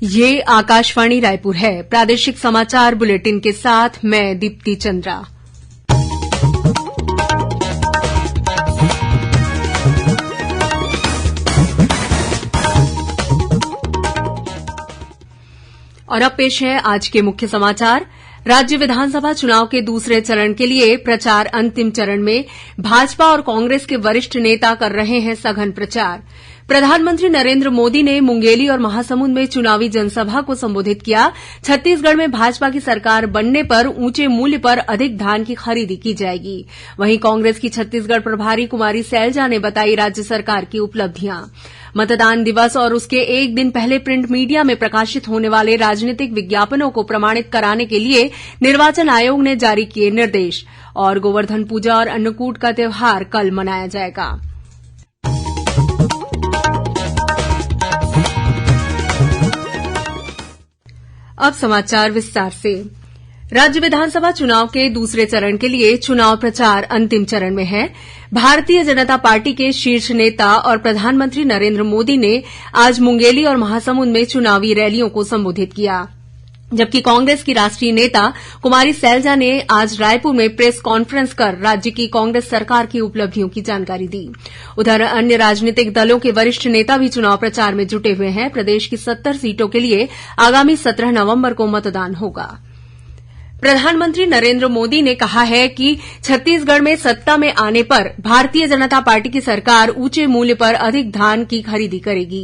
ये आकाशवाणी रायपुर है। प्रादेशिक समाचार बुलेटिन के साथ मैं दीप्ति चंद्रा। और अब पेश है आज के मुख्य समाचार। राज्य विधानसभा चुनाव के दूसरे चरण के लिए प्रचार अंतिम चरण में। भाजपा और कांग्रेस के वरिष्ठ नेता कर रहे हैं सघन प्रचार। प्रधानमंत्री नरेंद्र मोदी ने मुंगेली और महासमुंद में चुनावी जनसभा को संबोधित किया। छत्तीसगढ़ में भाजपा की सरकार बनने पर ऊंचे मूल्य पर अधिक धान की खरीदी की जाएगी। वहीं कांग्रेस की छत्तीसगढ़ प्रभारी कुमारी सैलजा ने बताई राज्य सरकार की उपलब्धियां। मतदान दिवस और उसके एक दिन पहले प्रिंट मीडिया में प्रकाशित होने वाले राजनीतिक विज्ञापनों को प्रमाणित कराने के लिए निर्वाचन आयोग ने जारी किए निर्देश। और गोवर्धन पूजा और अन्नकूट का त्यौहार कल मनाया जाएगा। अब समाचार विस्तार से। राज्य विधानसभा चुनाव के दूसरे चरण के लिए चुनाव प्रचार अंतिम चरण में है। भारतीय जनता पार्टी के शीर्ष नेता और प्रधानमंत्री नरेंद्र मोदी ने आज मुंगेली और महासमुंद में चुनावी रैलियों को संबोधित किया, जबकि कांग्रेस की राष्ट्रीय नेता कुमारी सैलजा ने आज रायपुर में प्रेस कॉन्फ्रेंस कर राज्य की कांग्रेस सरकार की उपलब्धियों की जानकारी दी। उधर अन्य राजनीतिक दलों के वरिष्ठ नेता भी चुनाव प्रचार में जुटे हुए हैं। प्रदेश की 70 सीटों के लिए आगामी 17 नवंबर को मतदान होगा। प्रधानमंत्री नरेंद्र मोदी ने कहा है कि छत्तीसगढ़ में सत्ता में आने पर भारतीय जनता पार्टी की सरकार ऊंचे मूल्य पर अधिक धान की खरीदी करेगी।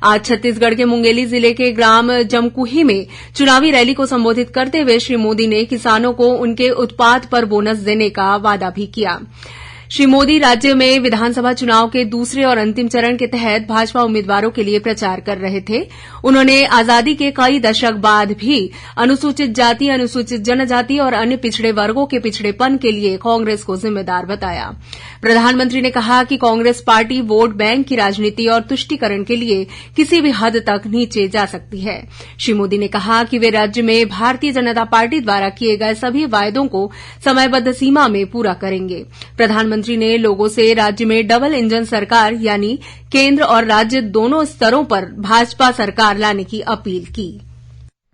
आज छत्तीसगढ़ के मुंगेली जिले के ग्राम जमकुही में चुनावी रैली को संबोधित करते हुए श्री मोदी ने किसानों को उनके उत्पाद पर बोनस देने का वादा भी किया। श्री मोदी राज्य में विधानसभा चुनाव के दूसरे और अंतिम चरण के तहत भाजपा उम्मीदवारों के लिए प्रचार कर रहे थे। उन्होंने आजादी के कई दशक बाद भी अनुसूचित जाति, अनुसूचित जनजाति और अन्य पिछड़े वर्गों के पिछड़ेपन के लिए कांग्रेस को जिम्मेदार बताया। प्रधानमंत्री ने कहा कि कांग्रेस पार्टी वोट बैंक की राजनीति और तुष्टीकरण के लिए किसी भी हद तक नीचे जा सकती है। श्री मोदी ने कहा कि वे राज्य में भारतीय जनता पार्टी द्वारा किए गए सभी वायदों को समयबद्ध सीमा में पूरा करेंगे। प्रधानमंत्री ने लोगों से राज्य में डबल इंजन सरकार यानी केंद्र और राज्य दोनों स्तरों पर भाजपा सरकार लाने की अपील की।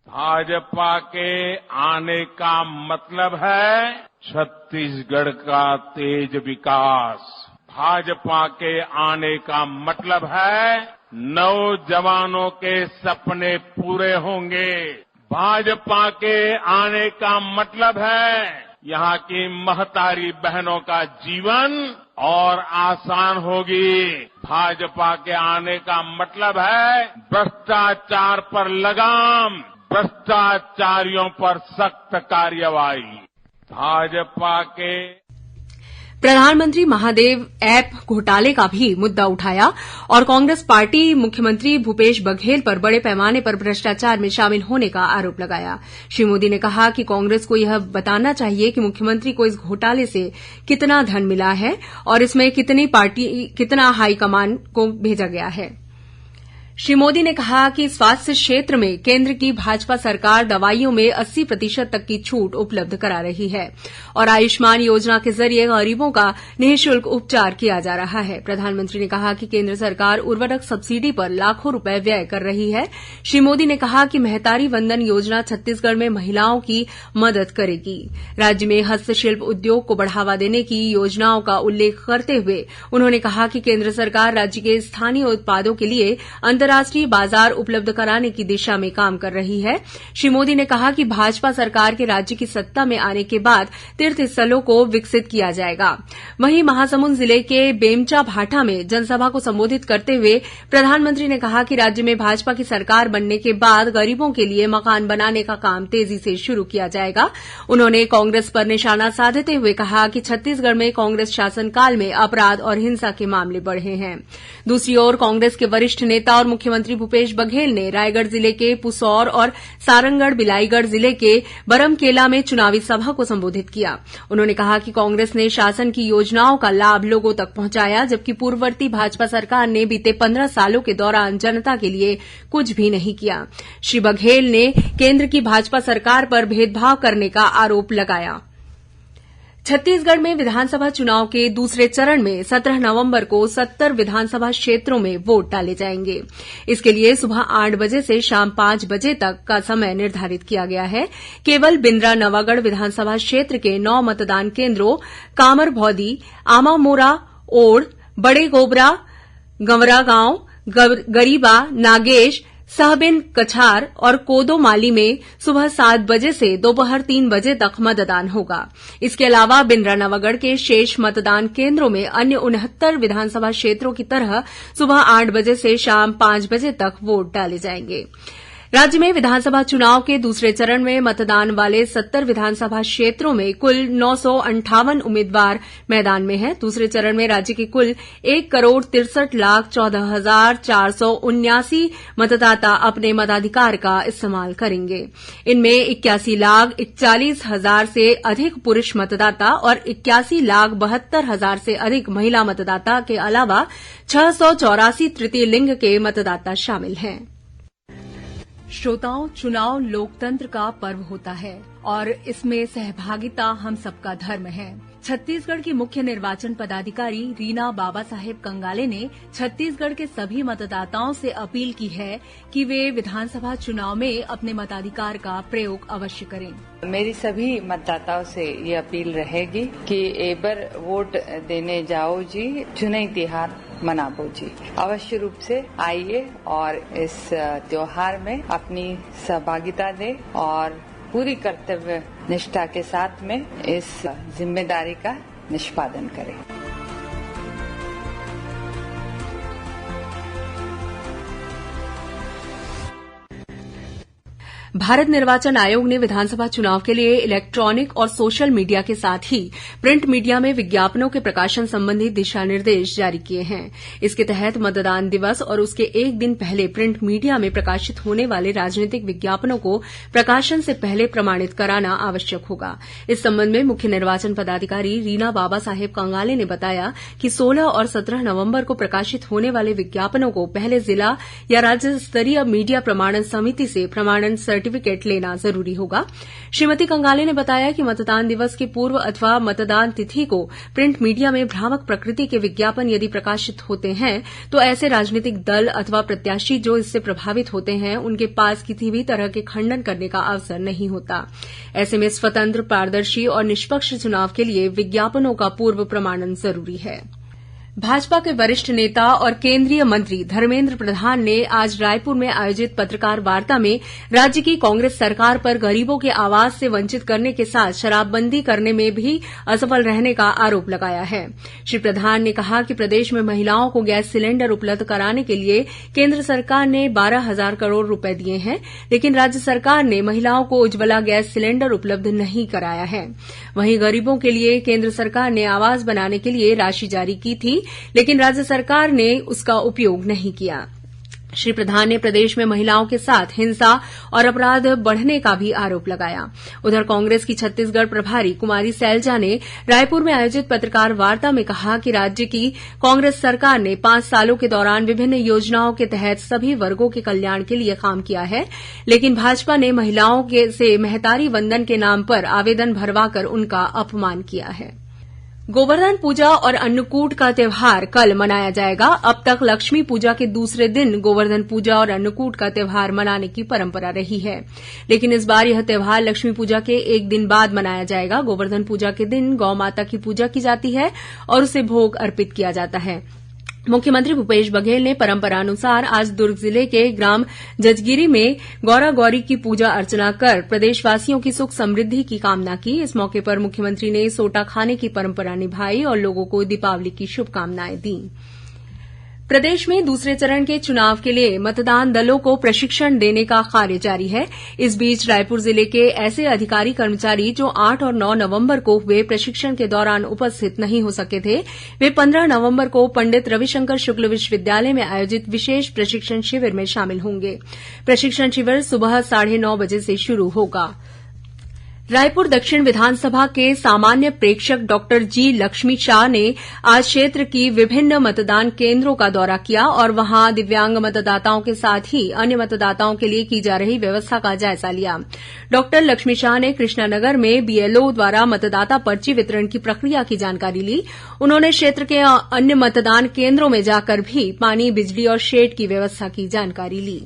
भाजपा के आने का मतलब है छत्तीसगढ़ का तेज विकास। भाजपा के आने का मतलब है नौजवानों के सपने पूरे होंगे। भाजपा के आने का मतलब है यहाँ की महतारी बहनों का जीवन और आसान होगी। भाजपा के आने का मतलब है भ्रष्टाचार पर लगाम, भ्रष्टाचारियों पर सख्त कार्रवाई। भाजपा के प्रधानमंत्री महादेव ऐप घोटाले का भी मुद्दा उठाया और कांग्रेस पार्टी मुख्यमंत्री भूपेश बघेल पर बड़े पैमाने पर भ्रष्टाचार में शामिल होने का आरोप लगाया। श्री मोदी ने कहा कि कांग्रेस को यह बताना चाहिए कि मुख्यमंत्री को इस घोटाले से कितना धन मिला है और इसमें कितना हाईकमान को भेजा गया है। श्री मोदी ने कहा कि स्वास्थ्य क्षेत्र में केंद्र की भाजपा सरकार दवाइयों में 80% तक की छूट उपलब्ध करा रही है और आयुष्मान योजना के जरिए गरीबों का निःशुल्क उपचार किया जा रहा है। प्रधानमंत्री ने कहा कि केंद्र सरकार उर्वरक सब्सिडी पर लाखों रुपए व्यय कर रही है। श्री मोदी ने कहा कि महतारी वंदन योजना छत्तीसगढ़ में महिलाओं की मदद करेगी। राज्य में हस्तशिल्प उद्योग को बढ़ावा देने की योजनाओं का उल्लेख करते हुए उन्होंने कहा कि केंद्र सरकार राज्य के स्थानीय उत्पादों के लिए अंतर्राष्ट्रीय बाजार उपलब्ध कराने की दिशा में काम कर रही है। श्री मोदी ने कहा कि भाजपा सरकार के राज्य की सत्ता में आने के बाद तीर्थ स्थलों को विकसित किया जाएगा। वहीं महासमुंद जिले के बेमचा भाटा में जनसभा को संबोधित करते हुए प्रधानमंत्री ने कहा कि राज्य में भाजपा की सरकार बनने के बाद गरीबों के लिए मकान बनाने का काम तेजी से शुरू किया जाएगा। उन्होंने कांग्रेस पर निशाना साधते हुए कहा कि छत्तीसगढ़ में कांग्रेस शासनकाल में अपराध और हिंसा के मामले बढ़े हैं। दूसरी ओर कांग्रेस के वरिष्ठ नेता और मुख्यमंत्री भूपेश बघेल ने रायगढ़ जिले के पुसौर और सारंगढ़ बिलाईगढ़ जिले के बरमकेला में चुनावी सभा को संबोधित किया। उन्होंने कहा कि कांग्रेस ने शासन की योजनाओं का लाभ लोगों तक पहुंचाया, जबकि पूर्ववर्ती भाजपा सरकार ने बीते 15 सालों के दौरान जनता के लिए कुछ भी नहीं किया। श्री बघेल ने केंद्र की भाजपा सरकार पर भेदभाव करने का आरोप लगाया। छत्तीसगढ़ में विधानसभा चुनाव के दूसरे चरण में 17 नवंबर को 70 विधानसभा क्षेत्रों में वोट डाले जाएंगे। इसके लिए सुबह 8 बजे से शाम 5 बजे तक का समय निर्धारित किया गया है। केवल बिंद्रा नवागढ़ विधानसभा क्षेत्र के 9 मतदान केन्द्रों कामरभौदी, आमामोरा, ओढ़, बड़े गोबरा, गंवरा गांव, गरीबा, नागेश, सहबिन कछार और कोदोमाली में सुबह 7 बजे से दोपहर 3 बजे तक मतदान होगा। इसके अलावा बिंद्रा नवागढ़ के शेष मतदान केन्द्रों में अन्य 69 विधानसभा क्षेत्रों की तरह सुबह 8 बजे से शाम 5 बजे तक वोट डाले जाएंगे। राज्य में विधानसभा चुनाव के दूसरे चरण में मतदान वाले 70 विधानसभा क्षेत्रों में कुल 958 उम्मीदवार मैदान में हैं। दूसरे चरण में राज्य के कुल 1,63,14,479 मतदाता अपने मताधिकार का इस्तेमाल करेंगे। इनमें 81,41,000 से अधिक पुरूष मतदाता और 81,72,000 से अधिक महिला मतदाता के अलावा 684 तृतीय लिंग के मतदाता शामिल हैं। श्रोताओं, चुनाव लोकतंत्र का पर्व होता है और इसमें सहभागिता हम सबका धर्म है। छत्तीसगढ़ की मुख्य निर्वाचन पदाधिकारी रीना बाबा साहेब कंगाले ने छत्तीसगढ़ के सभी मतदाताओं से अपील की है कि वे विधानसभा चुनाव में अपने मताधिकार का प्रयोग अवश्य करें। मेरी सभी मतदाताओं से ये अपील रहेगी कि एबर वोट देने जाओ जी, चुनावी त्योहार मनाबो जी। अवश्य रूप से आइए और इस त्योहार में अपनी सहभागिता दें और पूरी कर्तव्य निष्ठा के साथ में इस जिम्मेदारी का निष्पादन करें। भारत निर्वाचन आयोग ने विधानसभा चुनाव के लिए इलेक्ट्रॉनिक और सोशल मीडिया के साथ ही प्रिंट मीडिया में विज्ञापनों के प्रकाशन संबंधी दिशा निर्देश जारी किए हैं। इसके तहत मतदान दिवस और उसके एक दिन पहले प्रिंट मीडिया में प्रकाशित होने वाले राजनीतिक विज्ञापनों को प्रकाशन से पहले प्रमाणित कराना आवश्यक होगा। इस संबंध में मुख्य निर्वाचन पदाधिकारी रीना बाबा साहेब कंगाले ने बताया कि 16 और 17 नवंबर को प्रकाशित होने वाले विज्ञापनों को पहले जिला या राज्य स्तरीय मीडिया प्रमाणन समिति से प्रमाणन सर्टिफिकेट लेना जरूरी होगा। श्रीमती कंगाले ने बताया कि मतदान दिवस के पूर्व अथवा मतदान तिथि को प्रिंट मीडिया में भ्रामक प्रकृति के विज्ञापन यदि प्रकाशित होते हैं तो ऐसे राजनीतिक दल अथवा प्रत्याशी जो इससे प्रभावित होते हैं उनके पास किसी भी तरह के खंडन करने का अवसर नहीं होता। ऐसे में स्वतंत्र, पारदर्शी और निष्पक्ष चुनाव के लिए विज्ञापनों का पूर्व प्रमाणन जरूरी है। भाजपा के वरिष्ठ नेता और केंद्रीय मंत्री धर्मेंद्र प्रधान ने आज रायपुर में आयोजित पत्रकार वार्ता में राज्य की कांग्रेस सरकार पर गरीबों के आवास से वंचित करने के साथ शराबबंदी करने में भी असफल रहने का आरोप लगाया है। श्री प्रधान ने कहा कि प्रदेश में महिलाओं को गैस सिलेंडर उपलब्ध कराने के लिए केंद्र सरकार ने 12,000 करोड़ रुपए दिए हैं, लेकिन राज्य सरकार ने महिलाओं को उज्ज्वला गैस सिलेंडर उपलब्ध नहीं कराया है। वहीं गरीबों के लिए केंद्र सरकार ने आवास बनाने के लिए राशि जारी की थी, लेकिन राज्य सरकार ने उसका उपयोग नहीं किया। श्री प्रधान ने प्रदेश में महिलाओं के साथ हिंसा और अपराध बढ़ने का भी आरोप लगाया। उधर कांग्रेस की छत्तीसगढ़ प्रभारी कुमारी सैलजा ने रायपुर में आयोजित पत्रकार वार्ता में कहा कि राज्य की कांग्रेस सरकार ने 5 सालों के दौरान विभिन्न योजनाओं के तहत सभी वर्गों के कल्याण के लिए काम किया है, लेकिन भाजपा ने महिलाओं से महतारी वंदन के नाम पर आवेदन भरवाकर उनका अपमान किया है। गोवर्धन पूजा और अन्नकूट का त्यौहार कल मनाया जाएगा। अब तक लक्ष्मी पूजा के दूसरे दिन गोवर्धन पूजा और अन्नकूट का त्यौहार मनाने की परंपरा रही है, लेकिन इस बार यह त्यौहार लक्ष्मी पूजा के एक दिन बाद मनाया जाएगा। गोवर्धन पूजा के दिन गौ माता की पूजा की जाती है और उसे भोग अर्पित किया जाता है। मुख्यमंत्री भूपेश बघेल ने परंपरानुसार आज दुर्ग जिले के ग्राम जजगिरी में गौरा गौरी की पूजा अर्चना कर प्रदेशवासियों की सुख समृद्धि की कामना की। इस मौके पर मुख्यमंत्री ने सोटा खाने की परंपरा निभाई और लोगों को दीपावली की शुभकामनाएं दी। प्रदेश में दूसरे चरण के चुनाव के लिए मतदान दलों को प्रशिक्षण देने का कार्य जारी है। इस बीच रायपुर जिले के ऐसे अधिकारी कर्मचारी जो 8 और 9 नवंबर को हुए प्रशिक्षण के दौरान उपस्थित नहीं हो सके थे, वे 15 नवंबर को पंडित रविशंकर शुक्ल विश्वविद्यालय में आयोजित विशेष प्रशिक्षण शिविर में शामिल होंगे। प्रशिक्षण शिविर सुबह 9:30 बजे से शुरू होगा। रायपुर दक्षिण विधानसभा के सामान्य प्रेक्षक डॉक्टर जी लक्ष्मी शाह ने आज क्षेत्र की विभिन्न मतदान केन्द्रों का दौरा किया और वहां दिव्यांग मतदाताओं के साथ ही अन्य मतदाताओं के लिए की जा रही व्यवस्था का जायजा लिया। डॉक्टर लक्ष्मी शाह ने कृष्णानगर में बीएलओ द्वारा मतदाता पर्ची वितरण की प्रक्रिया की जानकारी ली। उन्होंने क्षेत्र के अन्य मतदान केन्द्रों में जाकर भी पानी, बिजली और शेड की व्यवस्था की जानकारी ली।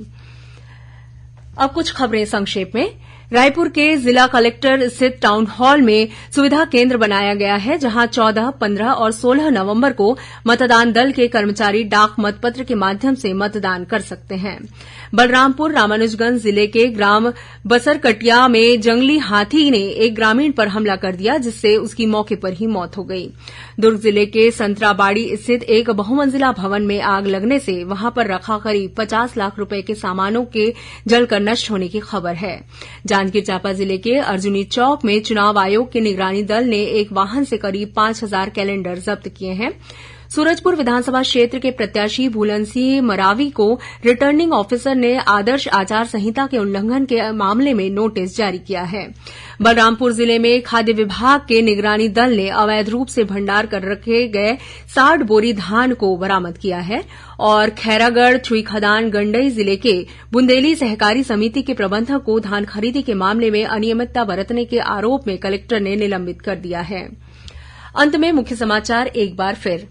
अब कुछ खबरें संक्षेप में। रायपुर के जिला कलेक्टर स्थित टाउन हॉल में सुविधा केन्द्र बनाया गया है, जहां 14, 15 और 16 नवंबर को मतदान दल के कर्मचारी डाक मतपत्र के माध्यम से मतदान कर सकते हैं। बलरामपुर रामानुजगंज जिले के ग्राम बसरकटिया में जंगली हाथी ने एक ग्रामीण पर हमला कर दिया, जिससे उसकी मौके पर ही मौत हो गई। दुर्ग जिले के संतराबाड़ी स्थित एक बहुमंजिला भवन में आग लगने से वहां पर रखा करीब 50 लाख रुपए के सामानों के जलकर नष्ट होने की खबर है। जांजगीर चांपा जिले के अर्जुनी चौक में चुनाव आयोग के निगरानी दल ने एक वाहन से करीब 5000 कैलेंडर जब्त किए हैं। सूरजपुर विधानसभा क्षेत्र के प्रत्याशी भूलन सिंह मरावी को रिटर्निंग ऑफिसर ने आदर्श आचार संहिता के उल्लंघन के मामले में नोटिस जारी किया है। बलरामपुर जिले में खाद्य विभाग के निगरानी दल ने अवैध रूप से भंडार कर रखे गए 60 बोरी धान को बरामद किया है और खैरागढ़, छुईखदान, गंडई जिले के बुंदेली सहकारी समिति के प्रबंधक को धान खरीदी के मामले में अनियमितता बरतने के आरोप में कलेक्टर ने निलंबित कर दिया है। अंत में मुख्य समाचार एक बार फिर।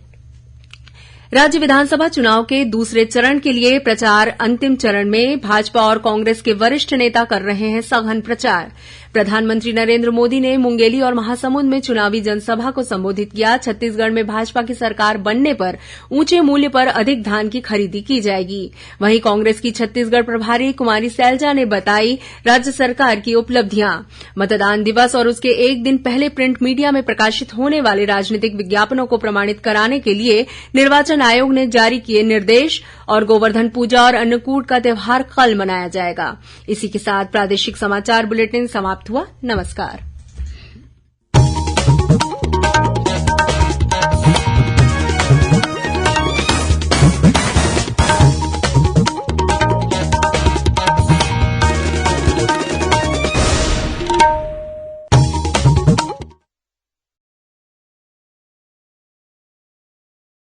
राज्य विधानसभा चुनाव के दूसरे चरण के लिए प्रचार अंतिम चरण में। भाजपा और कांग्रेस के वरिष्ठ नेता कर रहे हैं सघन प्रचार। प्रधानमंत्री नरेंद्र मोदी ने मुंगेली और महासमुंद में चुनावी जनसभा को संबोधित किया। छत्तीसगढ़ में भाजपा की सरकार बनने पर ऊंचे मूल्य पर अधिक धान की खरीदी की जाएगी। वहीं कांग्रेस की छत्तीसगढ़ प्रभारी कुमारी सैलजा ने बताई राज्य सरकार की उपलब्धियां। मतदान दिवस और उसके एक दिन पहले प्रिंट मीडिया में प्रकाशित होने वाले राजनीतिक विज्ञापनों को प्रमाणित कराने के लिए निर्वाचन आयोग ने जारी किए निर्देश। और गोवर्धन पूजा और अन्नकूट का त्यौहार कल मनाया जाएगा। इसी के साथ प्रादेशिक समाचार बुलेटिन समाप्त हुआ। नमस्कार।